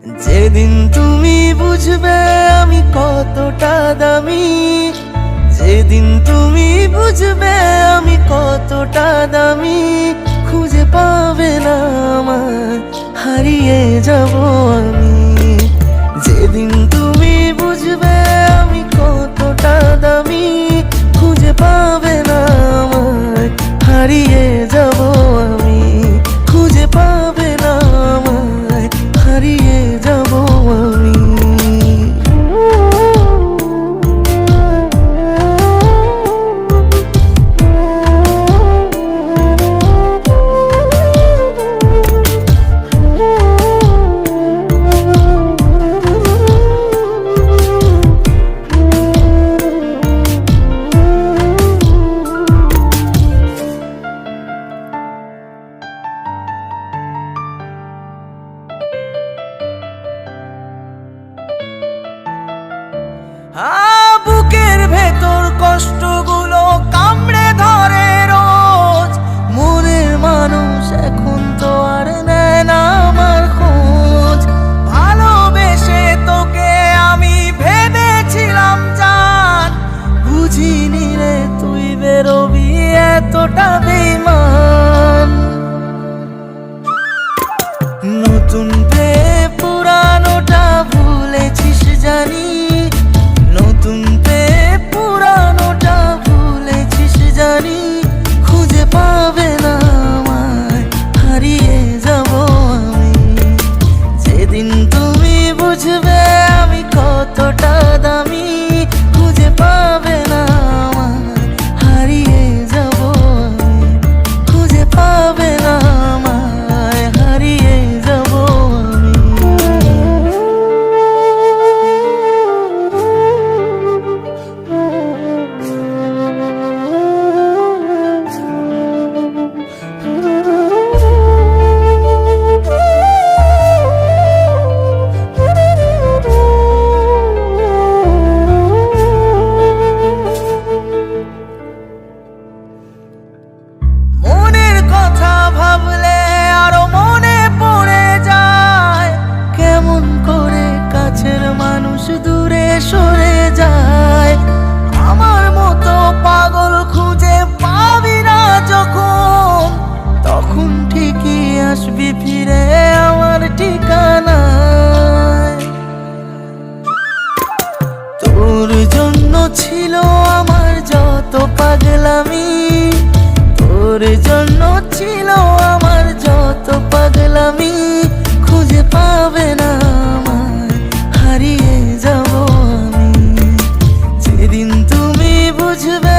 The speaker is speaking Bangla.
যেদিন তুমি বুঝবে আমি কতটা দামি, যেদিন তুমি বুঝবে আমি কতটা দামি, খুঁজে পাবে না আমায়, হারিয়ে যাব আমি। যেদিন তুমি বুঝবে আমি কতটা দামি, খুঁজে পাবে না আমায়, হারিয়ে যাব আমি। খুঁজে পাবে না আমায়, হারিয়ে যাব আমি। বুকের ভেতর কষ্টগুলো কামড়ে ধরে রোজ, মনের মানুষ এখন তো আর নেয় না আমার খোঁজ। ভালোবেসে তোকে আমি ভেবেছিলাম জান, বুঝিনি রে তুই বেরোবি এতটা বেঈমান। নতুন পেয়ে পুরানোটা ভুলেছিস জানি, নতুন পেয়ে পুরানোটা ভুলেছিস জানি, খুঁজে পাবে না আমায়, হারিয়ে যাব আমি। যেদিন তুমি বুঝবে আমি কতটা দামি, খুঁজে পাবে না আমায়, হারিয়ে যাব আমি। খুঁজে পাবে না আমায়, হারিয়ে যাব আমি। মনের কথা ভাবলে আরো মনে পড়ে যায়, কেমন করে কাছের মানুষ দূরে সরে যায়। আমার মতো পাগল খুঁজে পাবি না যখন, তখন ঠিকই আসবি ফিরে আমার ঠিকানায়। তোর জন্য ছিল আমার যত পাগলামি, তোর জন্য ছিল আমার যত পাগলামি, খুঁজে পাবে না আমায়, হারিয়ে যাব আমি। যেদিন তুমি বুঝবে